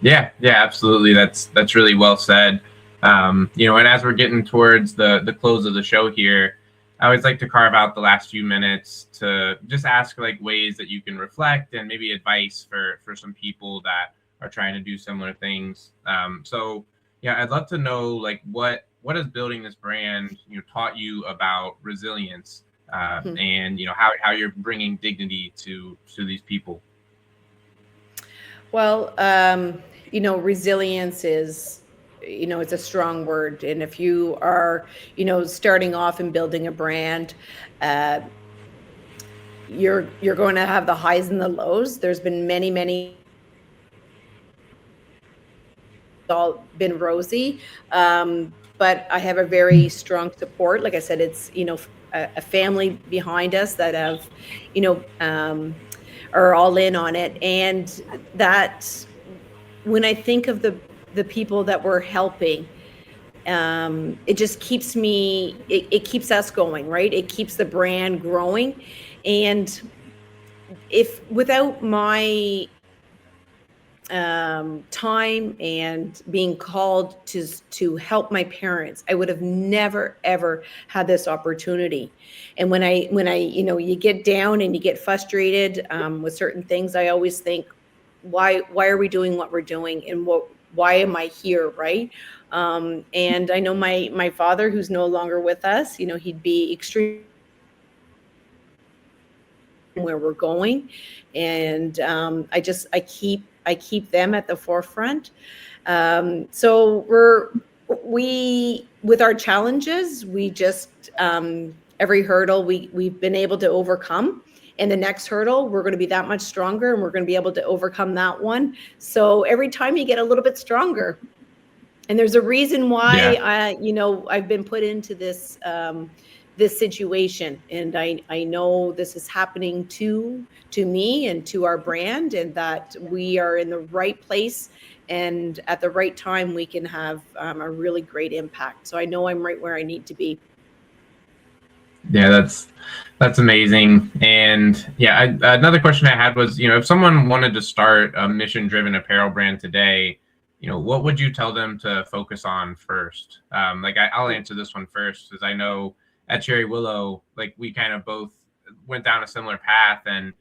Yeah, absolutely. That's really well said. And as we're getting towards the close of the show here, I always like to carve out the last few minutes to just ask like ways that you can reflect and maybe advice for some people that are trying to do similar things. So yeah, I'd love to know like what has building this brand taught you about resilience, Mhm. and how you're bringing dignity to these people. Well, resilience is, it's a strong word. And if you are, starting off and building a brand, uh, you're going to have the highs and the lows. There's been many all been rosy, but I have a very strong support. Like I said, it's a family behind us that have, you know, um, are all in on it, and that when I think of the people that we're helping, it just keeps it keeps us going, right? It keeps the brand growing, and if without my time and being called to help my parents, I would have never ever had this opportunity. And when I you get down and you get frustrated with certain things, I always think, why are we doing what we're doing, and why am I here, right? And I know my father, who's no longer with us, he'd be extremely where we're going, and I keep them at the forefront. So we with our challenges, we just every hurdle we've been able to overcome, and the next hurdle we're going to be that much stronger, and we're going to be able to overcome that one. So every time you get a little bit stronger, and there's a reason why Yeah. I've been put into this situation, and I know this is happening to me and to our brand, and that we are in the right place, and at the right time we can have a really great impact. So I know I'm right where I need to be. Yeah, that's amazing. And yeah, another question I had was, if someone wanted to start a mission-driven apparel brand today, what would you tell them to focus on first? Like I'll answer this one first, because I know at Cherry Willow, like we kind of both went down a similar path, and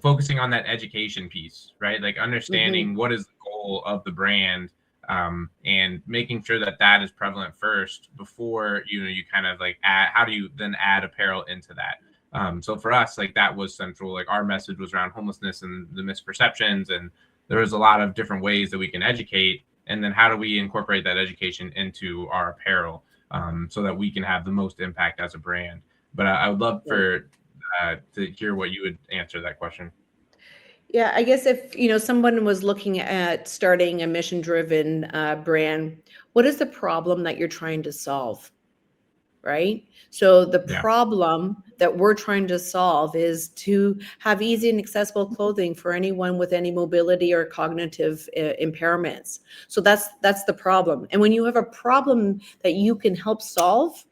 focusing on that education piece, right? Like Mm-hmm. understanding what is the goal of the brand, and making sure that that is prevalent first before you kind of like add, how do you then add apparel into that. So for us, like that was central. Like our message was around homelessness and the misperceptions, and there was a lot of different ways that we can educate, and then how do we incorporate that education into our apparel, so that we can have the most impact as a brand. But I would love Right. for to hear what you would answer that question. Yeah, I guess if someone was looking at starting a mission-driven brand, what is the problem that you're trying to solve? Right? So the Yeah. problem that we're trying to solve is to have easy and accessible clothing for anyone with any mobility or cognitive impairments. So that's the problem. And when you have a problem that you can help solve,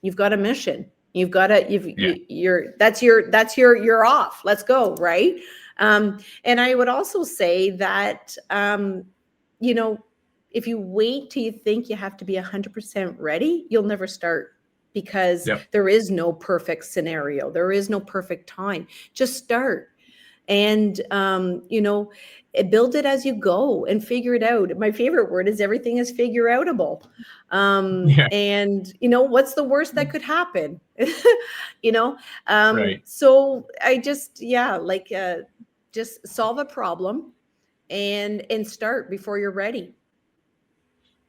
you've got a mission. You've got to Yeah. you're you're off. Let's go, right? And I would also say that you know if you wait till you think you have to be 100% ready, you'll never start, because Yep. there is no perfect scenario. There is no perfect time. Just start. And build it as you go and figure it out. My favorite word is everything is figure outable. Yeah. And what's the worst that could happen? you know Right. so I just, yeah, like, just solve a problem and start before you're ready.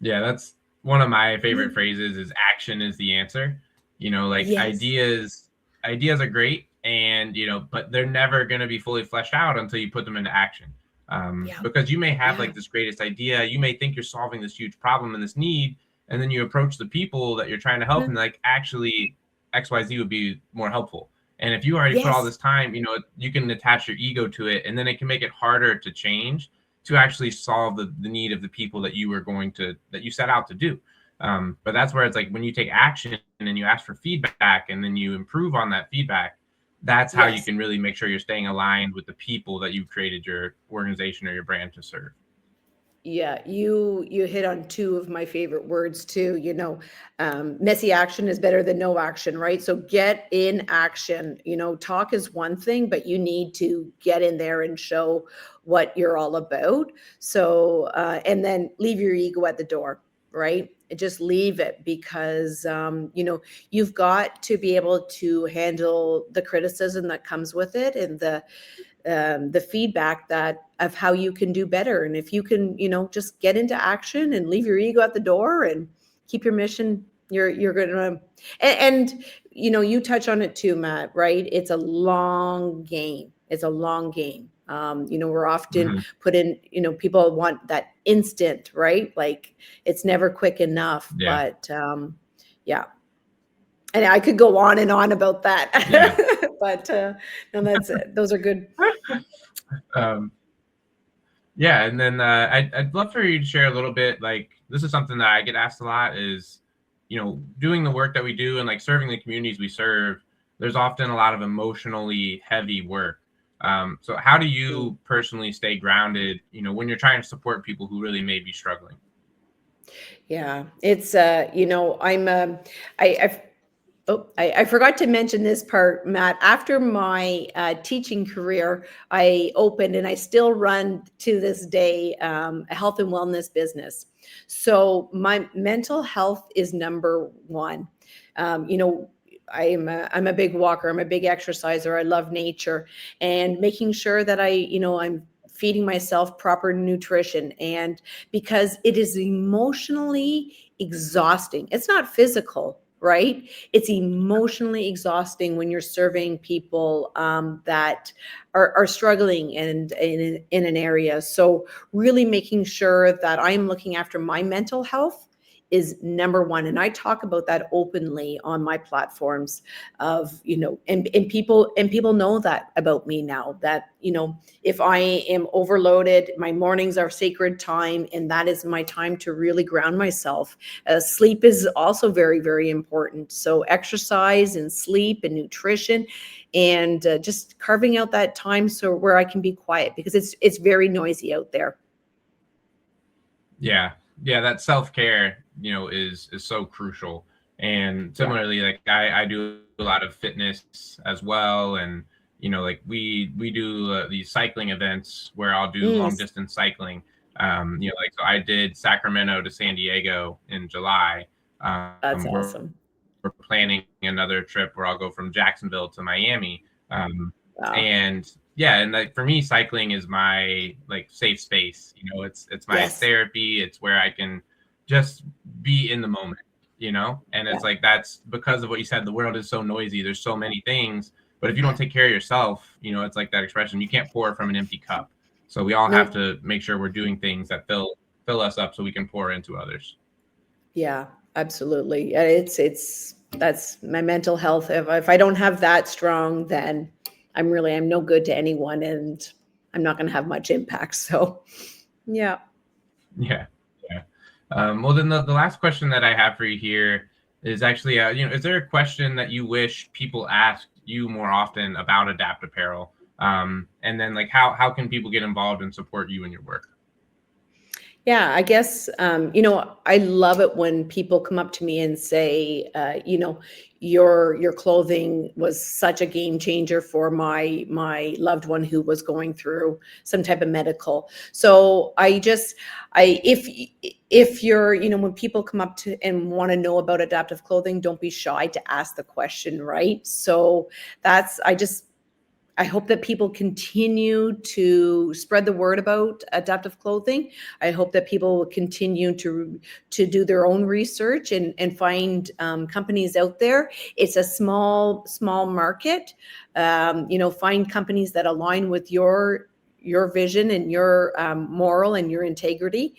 Yeah, that's one of my favorite phrases is action is the answer. Like Yes. ideas are great, and but they're never going to be fully fleshed out until you put them into action. Yeah. Because you may have Yeah. like this greatest idea, you may think you're solving this huge problem and this need, and then you approach the people that you're trying to help, and like actually XYZ would be more helpful. And if you already put all Yes. this time, you can attach your ego to it, and then it can make it harder to change, to actually solve the need of the people that you set out to do. But that's where it's like when you take action and you ask for feedback and then you improve on that feedback, that's how you Yes. can really make sure you're staying aligned with the people that you've created your organization or your brand to serve. Yeah, you hit on two of my favorite words too. Messy action is better than no action, right? So get in action. Talk is one thing, but you need to get in there and show what you're all about. So and then leave your ego at the door, right? Just leave it, because you've got to be able to handle the criticism that comes with it, and the feedback that of how you can do better. And if you can, just get into action and leave your ego at the door and keep your mission, you're gonna. And you touch on it too, Matt. Right? It's a long game. It's a long game. We're often Mhm. put in. People want that instant, right? Like it's never quick enough. Yeah. But yeah, and I could go on and on about that. Yeah. But no, that's it. Those are good. um, yeah, and then I'd love for you to share a little bit. Like this is something that I get asked a lot, is doing the work that we do and like serving the communities we serve. There's often a lot of emotionally heavy work. So how do you personally stay grounded, when you're trying to support people who really may be struggling? Yeah, it's I forgot to mention this part, Matt. After my teaching career, I opened and I still run to this day a health and wellness business. So my mental health is number one. You know, I'm a big walker. I'm a big exerciser. I love nature, and making sure that I'm feeding myself proper nutrition, and because it is emotionally exhausting. It's not physical, right? It's emotionally exhausting when you're serving people that are struggling in an area. So really making sure that I'm looking after my mental health is number one. And I talk about that openly on my platforms of, and people know that about me now, that, if I am overloaded, my mornings are sacred time, and that is my time to really ground myself. Sleep is also very, very important. So exercise and sleep and nutrition, and just carving out that time so where I can be quiet, because it's very noisy out there. Yeah. Yeah, that self-care, is so crucial. And Yeah. similarly, like I do a lot of fitness as well. And, like we do these cycling events where I'll do Mm, long distance cycling. Like so I did Sacramento to San Diego in July. that's We're awesome. planning another trip where I'll go from Jacksonville to Miami. Wow. And yeah, and like for me, cycling is my like safe space. It's my Yes. therapy. It's where I can just be in the moment. And Yeah. it's like that's because of what you said. The world is so noisy. There's so many things, but if you don't take care of yourself, it's like that expression. You can't pour from an empty cup. So we all have Nope. to make sure we're doing things that fill us up so we can pour into others. Yeah, absolutely. It's that's my mental health. If I don't have that strong, then I'm no good to anyone, and I'm not going to have much impact. So, yeah. Yeah, yeah. Well, then the last question that I have for you here is actually, is there a question that you wish people asked you more often about Adapt Apparel? And then like how can people get involved and support you in your work? Yeah, I guess, I love it when people come up to me and say, your clothing was such a game changer for my loved one who was going through some type of medical. So I if you're, when people come up to and want to know about adaptive clothing, don't be shy to ask the question, right? So that's I hope that people continue to spread the word about adaptive clothing. I hope that people will continue to do their own research and find companies out there. It's a small market. Find companies that align with your vision and your moral and your integrity,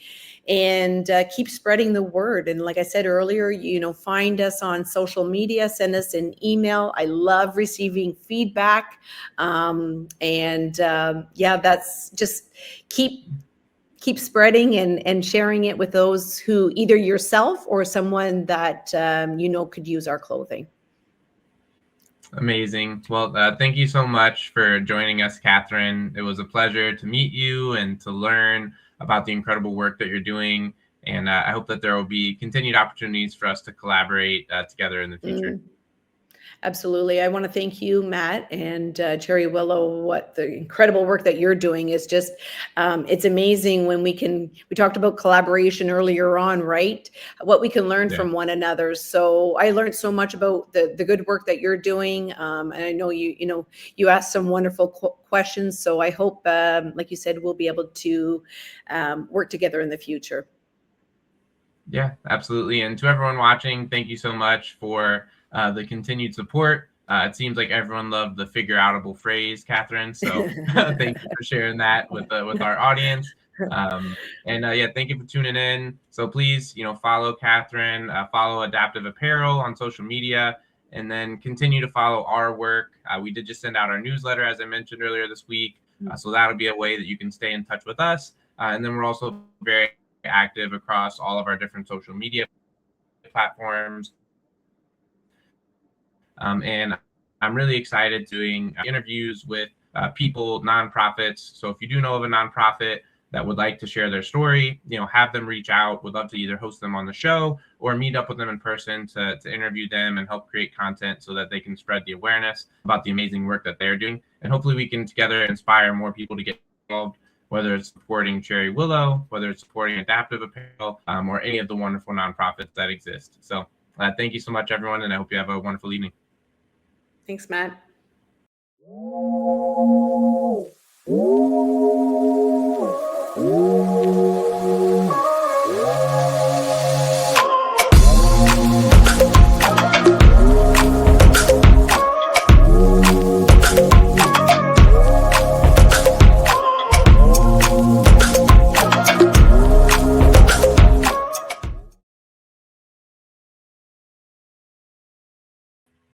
and keep spreading the word. And like I said earlier, find us on social media, send us an email. I love receiving feedback. And Yeah, that's just keep spreading and sharing it with those who, either yourself or someone that could use our clothing. Amazing. Well, thank you so much for joining us, Catherine. It was a pleasure to meet you and to learn about the incredible work that you're doing. And I hope that there will be continued opportunities for us to collaborate together in the future. Mm. Absolutely. I want to thank you, Matt, and Cherry Willow. What the incredible work that you're doing is just, it's amazing when we talked about collaboration earlier on, right? What we can learn Yeah. from one another. So I learned so much about the good work that you're doing. And I know you asked some wonderful questions. So I hope, like you said, we'll be able to work together in the future. Yeah, absolutely. And to everyone watching, thank you so much for the continued support. It seems like everyone loved the figure outable phrase, Catherine. So thank you for sharing that with our audience. And yeah, thank you for tuning in. So please, follow Catherine, follow Adaptive Apparel on social media, and then continue to follow our work. We did just send out our newsletter, as I mentioned earlier this week. So that'll be a way that you can stay in touch with us. And then we're also very active across all of our different social media platforms. And I'm really excited doing interviews with people, nonprofits. So if you do know of a nonprofit that would like to share their story, have them reach out. Would love to either host them on the show or meet up with them in person to interview them and help create content so that they can spread the awareness about the amazing work that they're doing. And hopefully we can together inspire more people to get involved, whether it's supporting Cherry Willow, whether it's supporting Adaptive Apparel, or any of the wonderful nonprofits that exist. So thank you so much, everyone, and I hope you have a wonderful evening. Thanks, Matt.